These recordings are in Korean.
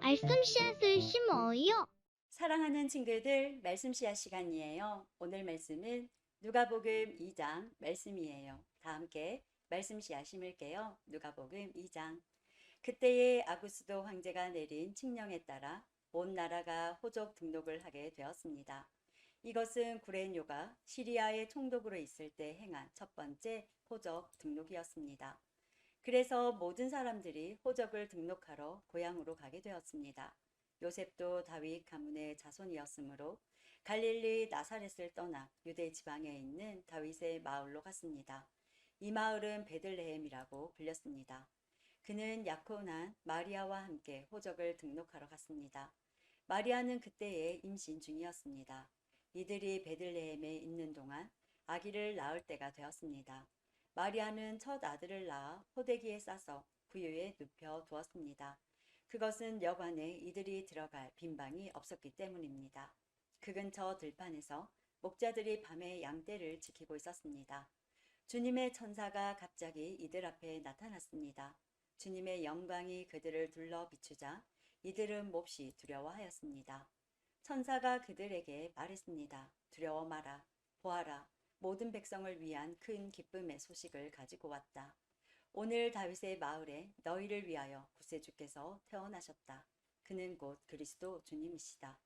말씀 씨앗을 심어요. 사랑하는 친구들, 말씀 씨앗 시간이에요. 오늘 말씀은 누가복음 2장 말씀이에요. 다 함께 말씀 씨앗 심을게요. 누가복음 2장. 그때에 아구스도 황제가 내린 칙령에 따라 온 나라가 호적 등록을 하게 되었습니다. 이것은 구레뇨가 시리아의 총독으로 있을 때 행한 첫 번째 호적 등록이었습니다. 그래서 모든 사람들이 호적을 등록하러 고향으로 가게 되었습니다. 요셉도 다윗 가문의 자손이었으므로 갈릴리 나사렛을 떠나 유대 지방에 있는 다윗의 마을로 갔습니다. 이 마을은 베들레헴이라고 불렸습니다. 그는 약혼한 마리아와 함께 호적을 등록하러 갔습니다. 마리아는 그때에 임신 중이었습니다. 이들이 베들레헴에 있는 동안 아기를 낳을 때가 되었습니다. 마리아는 첫 아들을 낳아 포대기에 싸서 구유에 눕혀 두었습니다. 그것은 여관에 이들이 들어갈 빈 방이 없었기 때문입니다. 그 근처 들판에서 목자들이 밤에 양떼를 지키고 있었습니다. 주님의 천사가 갑자기 이들 앞에 나타났습니다. 주님의 영광이 그들을 둘러 비추자 이들은 몹시 두려워하였습니다. 천사가 그들에게 말했습니다. 두려워 마라. 보아라. 모든 백성을 위한 큰 기쁨의 소식을 가지고 왔다. 오늘 다윗의 마을에 너희를 위하여 구세주께서 태어나셨다. 그는 곧 그리스도 주님이시다.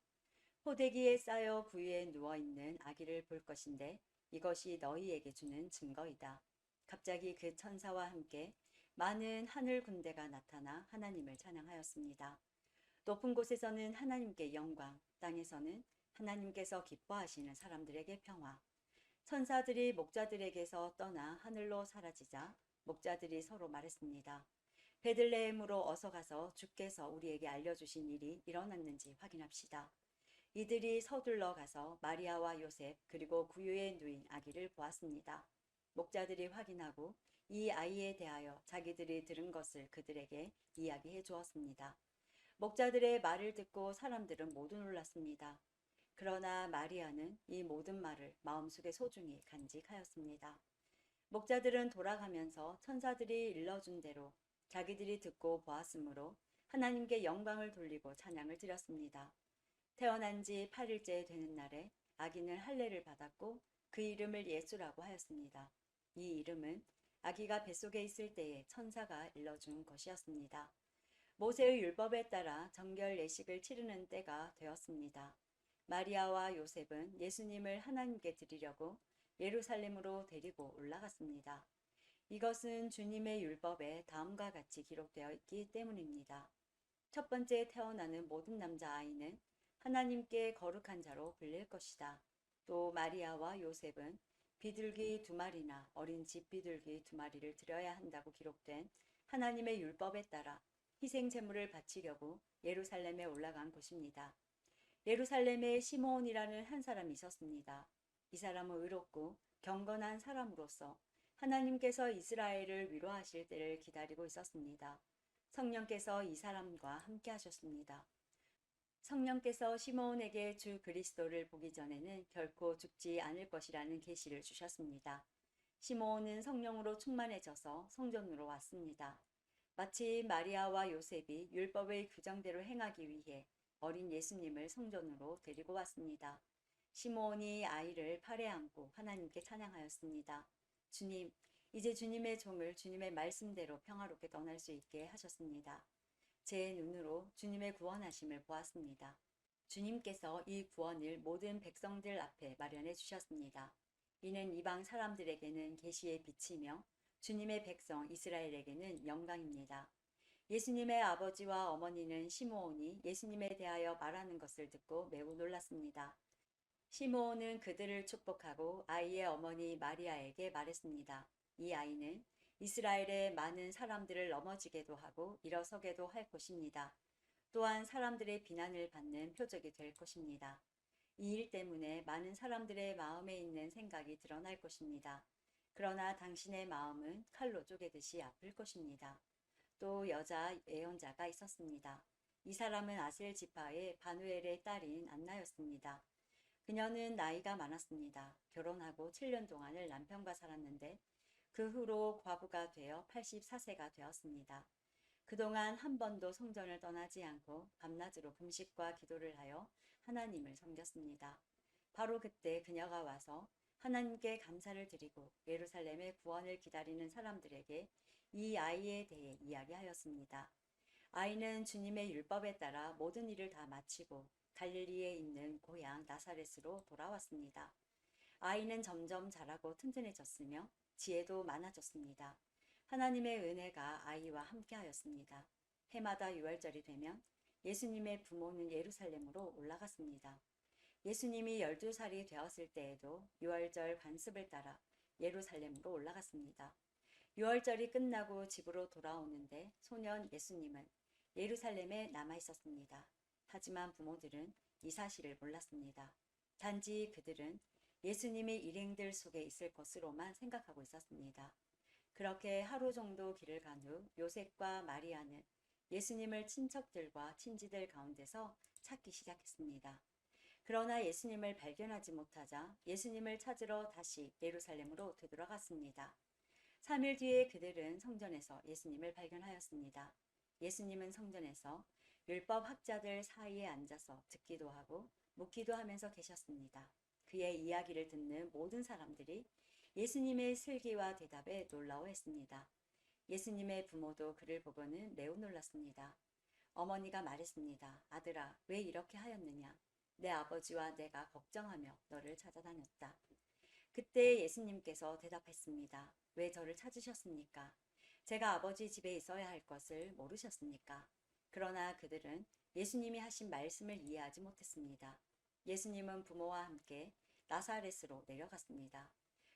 호대기에 쌓여 구유에 누워있는 아기를 볼 것인데 이것이 너희에게 주는 증거이다. 갑자기 그 천사와 함께 많은 하늘 군대가 나타나 하나님을 찬양하였습니다. 높은 곳에서는 하나님께 영광, 땅에서는 하나님께서 기뻐하시는 사람들에게 평화. 천사들이 목자들에게서 떠나 하늘로 사라지자 목자들이 서로 말했습니다. 베들레헴으로 어서 가서 주께서 우리에게 알려주신 일이 일어났는지 확인합시다. 이들이 서둘러 가서 마리아와 요셉 그리고 구유에 누인 아기를 보았습니다. 목자들이 확인하고 이 아이에 대하여 자기들이 들은 것을 그들에게 이야기해 주었습니다. 목자들의 말을 듣고 사람들은 모두 놀랐습니다. 그러나 마리아는 이 모든 말을 마음속에 소중히 간직하였습니다. 목자들은 돌아가면서 천사들이 일러준 대로 자기들이 듣고 보았으므로 하나님께 영광을 돌리고 찬양을 드렸습니다. 태어난 지 8일째 되는 날에 아기는 할례를 받았고 그 이름을 예수라고 하였습니다. 이 이름은 아기가 뱃속에 있을 때에 천사가 일러준 것이었습니다. 모세의 율법에 따라 정결 예식을 치르는 때가 되었습니다. 마리아와 요셉은 예수님을 하나님께 드리려고 예루살렘으로 데리고 올라갔습니다. 이것은 주님의 율법에 다음과 같이 기록되어 있기 때문입니다. 첫 번째 태어나는 모든 남자아이는 하나님께 거룩한 자로 불릴 것이다. 또 마리아와 요셉은 비둘기 2마리나 어린 집 비둘기 2마리를 드려야 한다고 기록된 하나님의 율법에 따라 희생 제물을 바치려고 예루살렘에 올라간 곳입니다. 예루살렘에 시므온이라는 한 사람이 있었습니다. 이 사람은 의롭고 경건한 사람으로서 하나님께서 이스라엘을 위로하실 때를 기다리고 있었습니다. 성령께서 이 사람과 함께 하셨습니다. 성령께서 시므온에게 주 그리스도를 보기 전에는 결코 죽지 않을 것이라는 계시를 주셨습니다. 시므온은 성령으로 충만해져서 성전으로 왔습니다. 마치 마리아와 요셉이 율법의 규정대로 행하기 위해 어린 예수님을 성전으로 데리고 왔습니다. 시므온이 아이를 팔에 안고 하나님께 찬양하였습니다. 주님, 이제 주님의 종을 주님의 말씀대로 평화롭게 떠날 수 있게 하셨습니다. 제 눈으로 주님의 구원하심을 보았습니다. 주님께서 이 구원을 모든 백성들 앞에 마련해 주셨습니다. 이는 이방 사람들에게는 계시의 빛이며 주님의 백성 이스라엘에게는 영광입니다. 예수님의 아버지와 어머니는 시므온이 예수님에 대하여 말하는 것을 듣고 매우 놀랐습니다. 시므온은 그들을 축복하고 아이의 어머니 마리아에게 말했습니다. 이 아이는 이스라엘의 많은 사람들을 넘어지게도 하고 일어서게도 할 것입니다. 또한 사람들의 비난을 받는 표적이 될 것입니다. 이 일 때문에 많은 사람들의 마음에 있는 생각이 드러날 것입니다. 그러나 당신의 마음은 칼로 쪼개듯이 아플 것입니다. 또 여자 예언자가 있었습니다. 이 사람은 아셀 지파의 바누엘의 딸인 안나였습니다. 그녀는 나이가 많았습니다. 결혼하고 7년 동안을 남편과 살았는데 그 후로 과부가 되어 84세가 되었습니다. 그동안 한 번도 성전을 떠나지 않고 밤낮으로 금식과 기도를 하여 하나님을 섬겼습니다. 바로 그때 그녀가 와서 하나님께 감사를 드리고 예루살렘의 구원을 기다리는 사람들에게 이 아이에 대해 이야기하였습니다. 아이는 주님의 율법에 따라 모든 일을 다 마치고 갈릴리에 있는 고향 나사렛으로 돌아왔습니다. 아이는 점점 자라고 튼튼해졌으며 지혜도 많아졌습니다. 하나님의 은혜가 아이와 함께하였습니다. 해마다 유월절이 되면 예수님의 부모는 예루살렘으로 올라갔습니다. 예수님이 12살이 되었을 때에도 유월절 관습을 따라 예루살렘으로 올라갔습니다. 유월절이 끝나고 집으로 돌아오는데 소년 예수님은 예루살렘에 남아 있었습니다. 하지만 부모들은 이 사실을 몰랐습니다. 단지 그들은 예수님이 일행들 속에 있을 것으로만 생각하고 있었습니다. 그렇게 하루 정도 길을 간 후 요셉과 마리아는 예수님을 친척들과 친지들 가운데서 찾기 시작했습니다. 그러나 예수님을 발견하지 못하자 예수님을 찾으러 다시 예루살렘으로 되돌아갔습니다. 3일 뒤에 그들은 성전에서 예수님을 발견하였습니다. 예수님은 성전에서 율법 학자들 사이에 앉아서 듣기도 하고 묻기도 하면서 계셨습니다. 그의 이야기를 듣는 모든 사람들이 예수님의 슬기와 대답에 놀라워했습니다. 예수님의 부모도 그를 보고는 매우 놀랐습니다. 어머니가 말했습니다. 아들아, 왜 이렇게 하였느냐? 내 아버지와 내가 걱정하며 너를 찾아다녔다. 그때 예수님께서 대답했습니다. 왜 저를 찾으셨습니까? 제가 아버지 집에 있어야 할 것을 모르셨습니까? 그러나 그들은 예수님이 하신 말씀을 이해하지 못했습니다. 예수님은 부모와 함께 나사렛으로 내려갔습니다.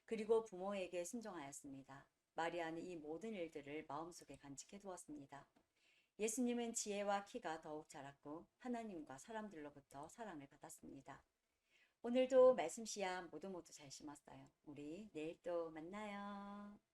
그리고 부모에게 순종하였습니다. 마리아는 이 모든 일들을 마음속에 간직해 두었습니다. 예수님은 지혜와 키가 더욱 자랐고 하나님과 사람들로부터 사랑을 받았습니다. 오늘도 말씀 씨앗 모두 잘 심었어요. 우리 내일 또 만나요.